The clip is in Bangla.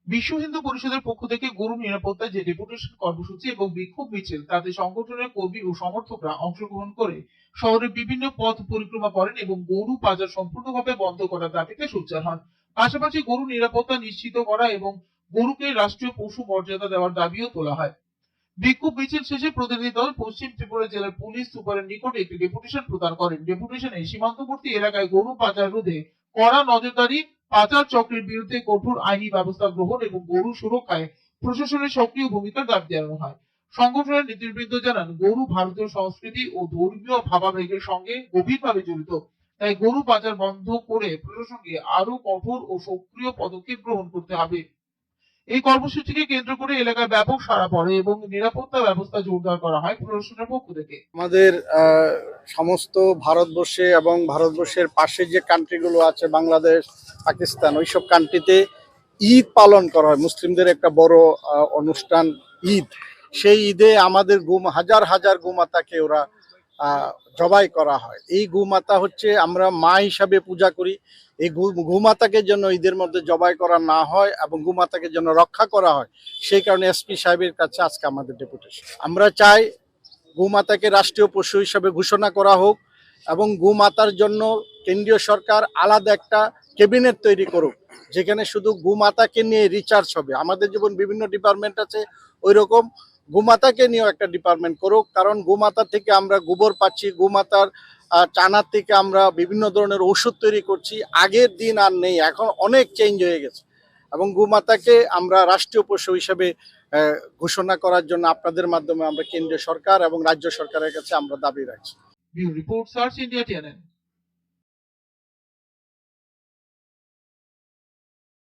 বিশ্ব হিন্দু পরিষদের পক্ষ থেকে গরু নিরাপত্তায় যে ডেপুটেশন কর্মসূচি এবং বিক্ষোভ মিছিল তাতে সংগঠনের কর্মী ও সমর্থকরা অংশগ্রহণ করে শহরের বিভিন্ন পথ পরিক্রমা করেন এবং গরু পাচার সম্পূর্ণভাবে বন্ধ করার দাবিতে সোচ্চার হন। পাশাপাশি গরু নিরাপত্তা নিশ্চিত করা এবং গরুকে রাষ্ট্রীয় পশু মর্যাদা দেওয়ার দাবিও তোলা হয়। বিক্ষোভ মিছিল শেষে প্রতিনিধি দল পশ্চিম ত্রিপুরা জেলার পুলিশ সুপারের নিকটে একটি ডেপুটেশন প্রদান করেন। ডেপুটেশনে সীমান্তবর্তী এলাকায় গরু পাচার রোধে কড়া নজরদারি, পাচার চক্রের বিরুদ্ধে কঠোর আইনি ব্যবস্থা গ্রহণ এবং গরু সুরক্ষায় প্রশাসনের সক্রিয় ভূমিকার দাবি জানানো হয়। সংগঠনের নেতৃবৃন্দ জানান, গরু ভারতীয় সংস্কৃতি ও ধর্মীয় ভাবাবেগের সঙ্গে গভীরভাবে জড়িত। তাই গরু পাচার বন্ধ করে প্রশাসনকে আরো কঠোর ও সক্রিয় পদক্ষেপ গ্রহণ করতে হবে। এই কর্মসূচিকে কেন্দ্র করে এলাকায় ব্যাপক সাড়া পড়ে এবং নিরাপত্তা ব্যবস্থা জোরদার করা হয় প্রশাসনের পক্ষ থেকে। আমাদের সমস্ত ভারতবর্ষে এবং ভারতবর্ষের পাশে যে কান্ট্রিগুলো আছে, বাংলাদেশ, পাকিস্তান, ওইসব কান্ট্রিতে ঈদ পালন করা হয়। মুসলিমদের একটা বড় অনুষ্ঠান ঈদ। সেই ঈদে আমাদের হাজার হাজার গোমাতাকে ওরা জবাই করা হয়। এই গোমাতা হচ্ছে আমরা মা হিসাবে পূজা করি। এই গোমাতাকে যেন ঈদের মধ্যে জবাই করা না হয় এবং গোমাতাকে যেন রক্ষা করা হয়, সেই কারণে এসপি সাহেবের কাছে আজকে আমাদের ডেপুটেশন। আমরা চাই গোমাতাকে রাষ্ট্রীয় পশু হিসাবে ঘোষণা করা হোক এবং গোমাতার জন্য কেন্দ্রীয় সরকার আলাদা একটা ক্যাবিনেট তৈরি করুক, যেখানে শুধু গোমাতাকে নিয়ে রিসার্চ হবে। আমাদের যেমন বিভিন্ন ডিপার্টমেন্ট আছে, ওই রকম গোমাতাকে নিয়েও একটা ডিপার্টমেন্ট করুক। কারণ গোমাতা থেকে আমরা গোবর পাচ্ছি, গোমাতার চানার থেকে আমরা বিভিন্ন ধরনের ওষুধ তৈরি করছি। আগের দিন আর নেই, এখন অনেক চেঞ্জ হয়ে গেছে এবং গোমাতাকে আমরা রাষ্ট্রীয় পশু হিসেবে ঘোষণা করার জন্য আপনাদের মাধ্যমে আমরা কেন্দ্রীয় সরকার এবং রাজ্য সরকারের কাছে আমরা দাবি রাখছি। Bureau report, search India TNN.